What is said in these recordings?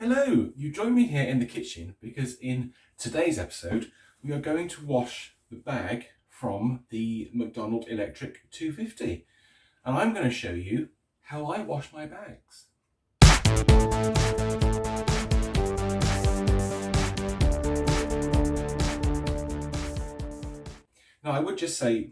Hello, you join me here in the kitchen because in today's episode we are going to wash the bag from the McDonald Electric 250 and I'm going to show you how I wash my bags. Now I would just say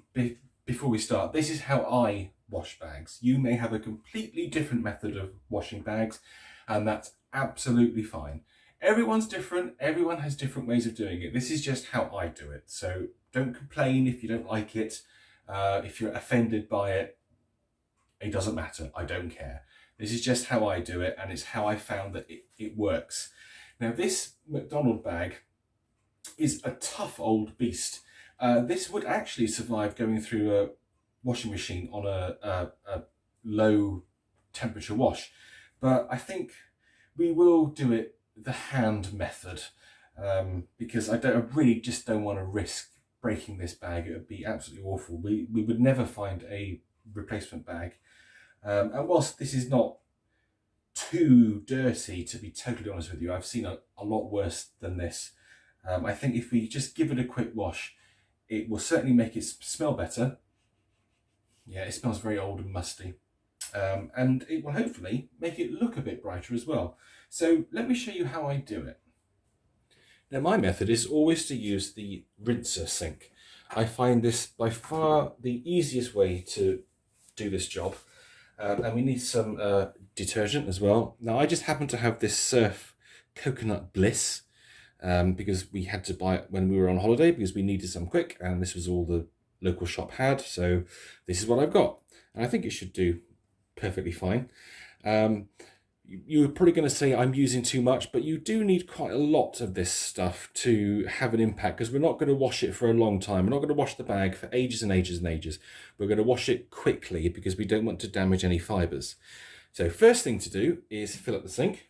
before we start, this is how I wash bags. You may have a completely different method of washing bags and that's absolutely fine. Everyone's different, everyone has different ways of doing it. This is just how I do it. So don't complain if you don't like it, if you're offended by it, it doesn't matter, I don't care. This is just how I do it and it's how I found that it works. Now this McDonald bag is a tough old beast. This would actually survive going through a washing machine on a low temperature wash, but I think we will do it the hand method because I really just don't want to risk breaking this bag. It would be absolutely awful. We would never find a replacement bag, and whilst this is not too dirty, to be totally honest with you, I've seen a lot worse than this. I think if we just give it a quick wash, it will certainly make it smell better. Yeah, it smells very old and musty. And it will hopefully make it look a bit brighter as well. So let me show you how I do it. Now my method is always to use the rinser sink. I find this by far the easiest way to do this job. And we need some detergent as well. Now I just happen to have this Surf Coconut Bliss because we had to buy it when we were on holiday because we needed some quick and this was all the local shop had. So this is what I've got. And I think it should do perfectly fine. You're probably going to say I'm using too much, but you do need quite a lot of this stuff to have an impact because we're not going to wash it for a long time. We're not going to wash the bag for ages and ages and ages. We're going to wash it quickly because we don't want to damage any fibres. So first thing to do is fill up the sink.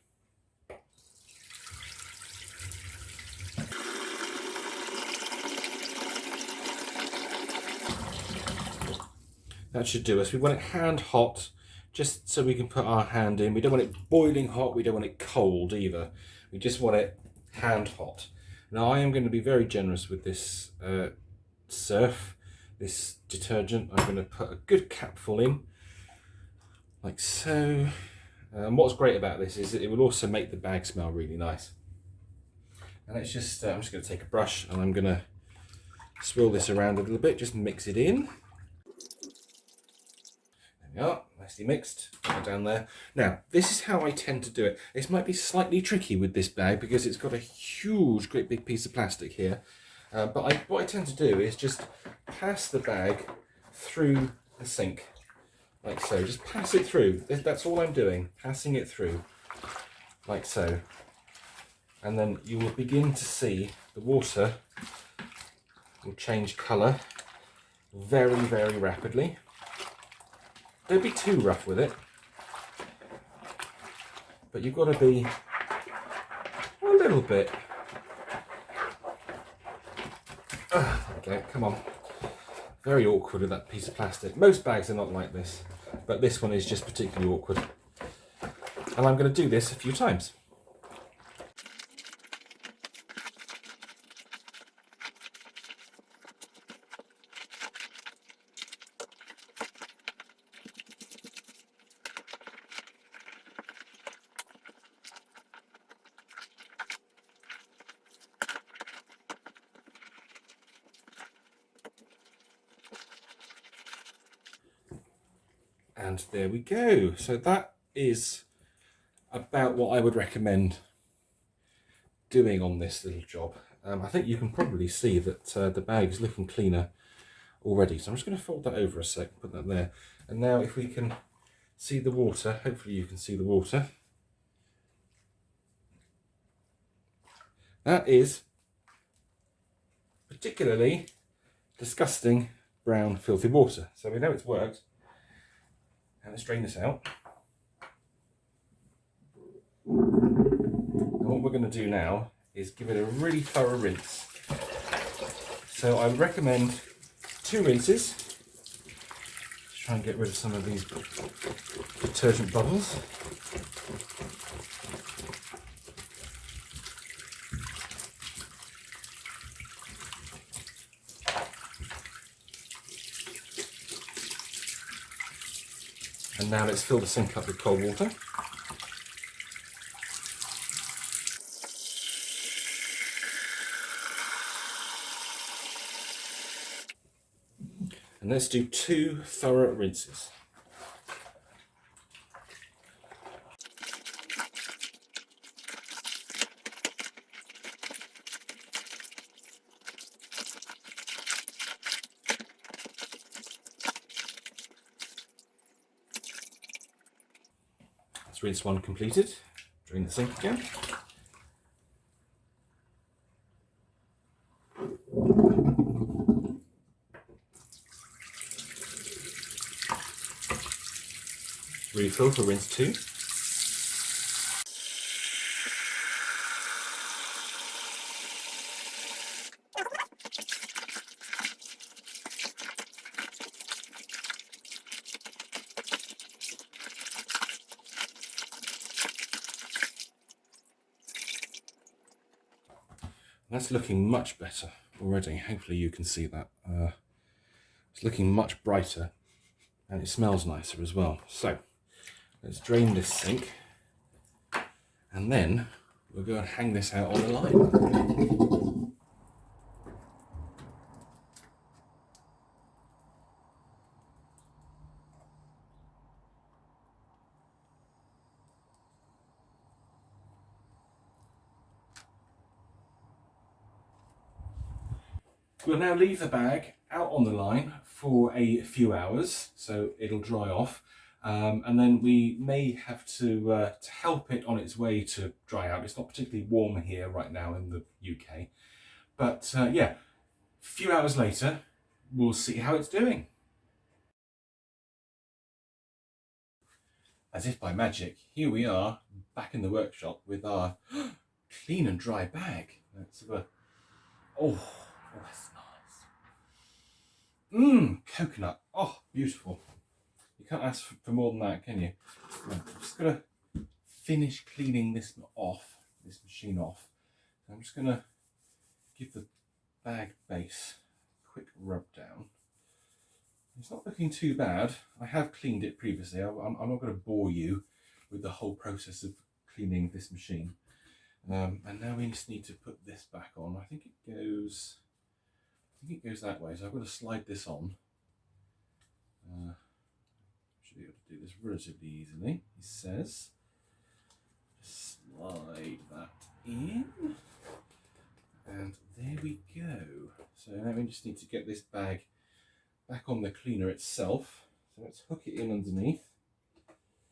That should do us. We want it hand hot, just so we can put our hand in. We don't want it boiling hot, we don't want it cold either. We just want it hand hot. Now I am going to be very generous with this Surf, this detergent. I'm going to put a good capful in, like so. And what's great about this is that it will also make the bag smell really nice. And it's just, I'm just going to take a brush and I'm going to swirl this around a little bit, just mix it in. There we are, nicely mixed, right down there. Now, this is how I tend to do it. This might be slightly tricky with this bag because it's got a huge, great big piece of plastic here. But what I tend to do is just pass the bag through the sink, like so. Just pass it through. That's all I'm doing, passing it through, like so. And then you will begin to see the water will change colour very, very rapidly. Don't be too rough with it, but you've got to be a little bit. Okay, come on. Very awkward with that piece of plastic. Most bags are not like this, but this one is just particularly awkward. And I'm going to do this a few times. And there we go. So that is about what I would recommend doing on this little job. I think you can probably see that the bag is looking cleaner already. So I'm just going to fold that over a sec, put that there. And now if we can see the water, hopefully you can see the water. That is particularly disgusting brown filthy water. So we know it's worked. Now let's drain this out. And what we're going to do now is give it a really thorough rinse. So I would recommend 2 rinses. Let's try and get rid of some of these detergent bubbles. And now let's fill the sink up with cold water. And let's do 2 thorough rinses. That's rinse 1 completed. Drain the sink again. Refill for rinse 2. That's looking much better already. Hopefully you can see that. It's looking much brighter and it smells nicer as well. So let's drain this sink and then we'll go and hang this out on the line. We'll now leave the bag out on the line for a few hours, so it'll dry off, and then we may have to help it on its way to dry out. It's not particularly warm here right now in the UK, but yeah, a few hours later, we'll see how it's doing. As if by magic, here we are back in the workshop with our clean and dry bag. Let's have a, oh, that's nice. Coconut. Oh, beautiful. You can't ask for more than that, can you? Right, I'm just going to finish cleaning this machine off. So I'm just going to give the bag base a quick rub down. It's not looking too bad. I have cleaned it previously. I'm not going to bore you with the whole process of cleaning this machine. And now we just need to put this back on. I think it goes that way, so I've got to slide this on. Should be able to do this relatively easily, he says. Slide that in. And there we go. So now we just need to get this bag back on the cleaner itself. So let's hook it in underneath,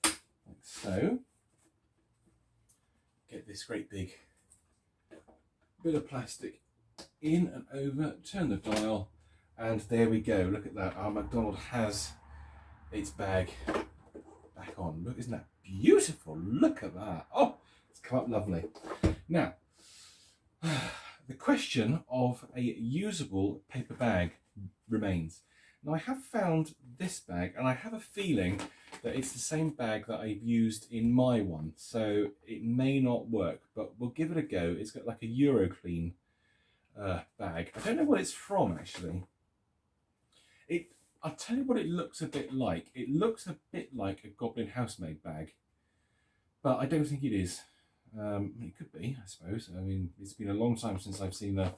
like so. Get this great big bit of plastic in and over, turn the dial, and there we go. Look at that, our McDonald has its bag back on. Look, isn't that beautiful? Look at that. Oh, it's come up lovely. Now, the question of a usable paper bag remains. Now I have found this bag and I have a feeling that it's the same bag that I've used in my one, so it may not work, but we'll give it a go. It's got like a Euroclean bag. I don't know what it's from actually. I'll tell you what it looks a bit like. It looks a bit like a Goblin housemaid bag, but I don't think it is. It could be, I suppose. I mean, it's been a long time since I've seen a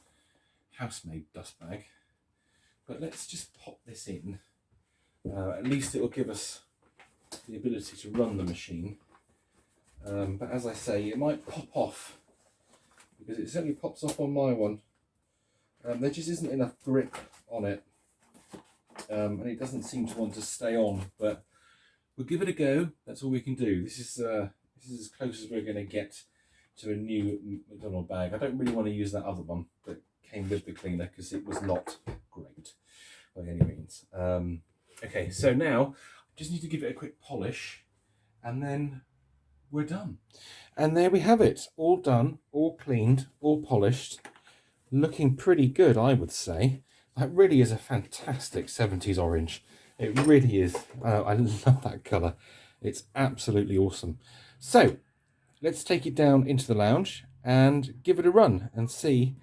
housemaid dust bag. But let's just pop this in. At least it will give us the ability to run the machine. But as I say, it might pop off because it certainly pops off on my one. There just isn't enough grip on it, and it doesn't seem to want to stay on. But we'll give it a go. That's all we can do. This is as close as we're going to get to a new McDonald bag. I don't really want to use that other one that came with the cleaner because it was not great by any means. Okay, so now I just need to give it a quick polish and then we're done. And there we have it, all done, all cleaned, all polished, looking pretty good, I would say. That really is a fantastic 70s orange. It really is. I love that colour. It's absolutely awesome. So let's take it down into the lounge and give it a run and see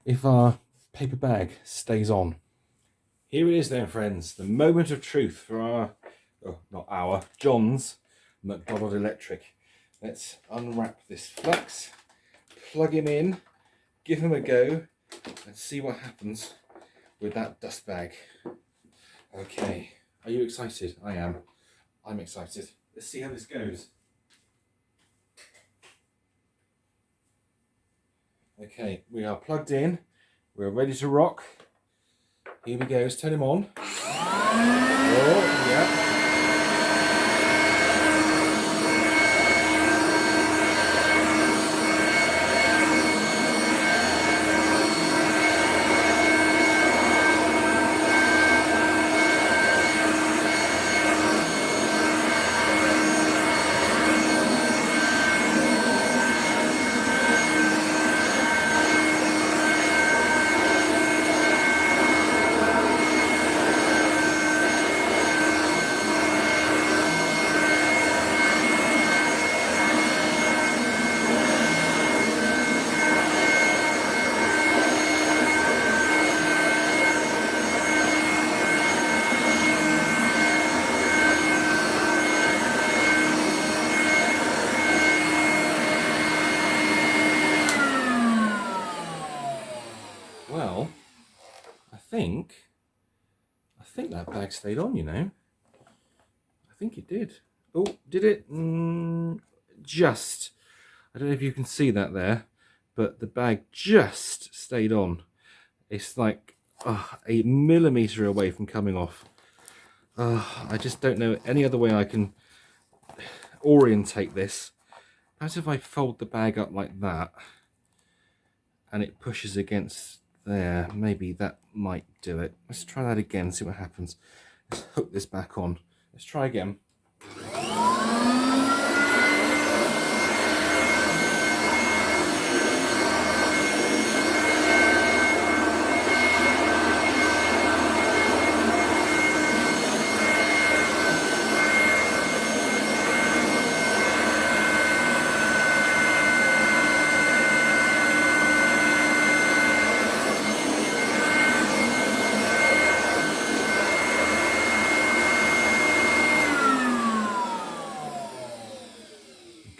if our paper bag stays on. Here it is then, friends, the moment of truth for our oh, not our, John's McDonald Electric. Let's unwrap this flex, plug him in, give him a go, and see what happens with that dust bag. Okay, are you excited? I am. I'm excited. Let's see how this goes. Okay, we are plugged in. We're ready to rock. Here we go. Let's turn him on. Oh, yeah. Well, I think that bag stayed on, you know. I think it did. Oh, did it? Just. I don't know if you can see that there, but the bag just stayed on. It's like a millimetre away from coming off. I just don't know any other way I can orientate this. Perhaps if I fold the bag up like that and it pushes against there, maybe that might do it. Let's try that again, see what happens. Let's hook this back on. Let's try again.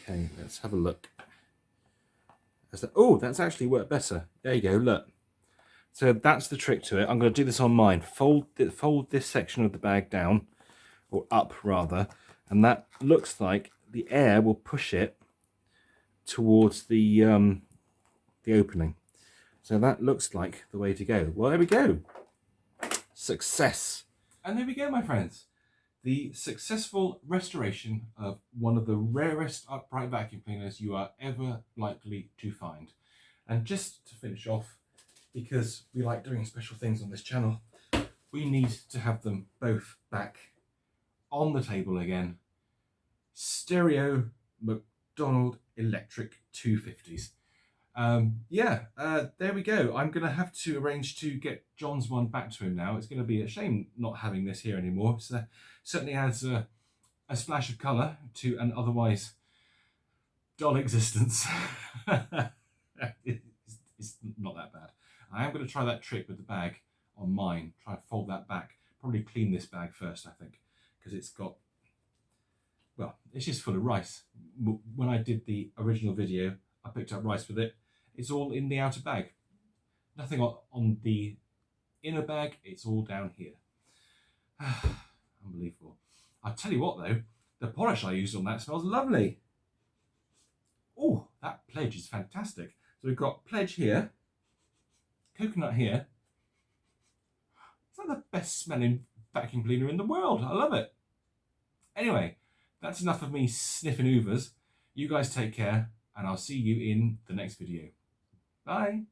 Okay, let's have a look. Oh, that's actually worked better. There you go, look. So that's the trick to it. I'm going to do this on mine. Fold this section of the bag down, or up rather, and that looks like the air will push it towards the opening. So that looks like the way to go. Well, there we go. Success. And there we go, my friends. The successful restoration of one of the rarest upright vacuum cleaners you are ever likely to find. And just to finish off, because we like doing special things on this channel, we need to have them both back on the table again. Stereo McDonald Electric 250s. There we go. I'm going to have to arrange to get John's one back to him now. It's going to be a shame not having this here anymore. So certainly adds a splash of colour to an otherwise dull existence. It's not that bad. I am going to try that trick with the bag on mine. Try to fold that back. Probably clean this bag first, I think, because it's got, well, it's just full of rice. When I did the original video, I picked up rice with it. It's all in the outer bag. Nothing on the inner bag. It's all down here. Unbelievable. I'll tell you what though, the polish I used on that smells lovely. Oh, that Pledge is fantastic. So we've got Pledge here, coconut here. Is that the best smelling vacuum cleaner in the world? I love it. Anyway, that's enough of me sniffing hoovers. You guys take care, and I'll see you in the next video. Bye.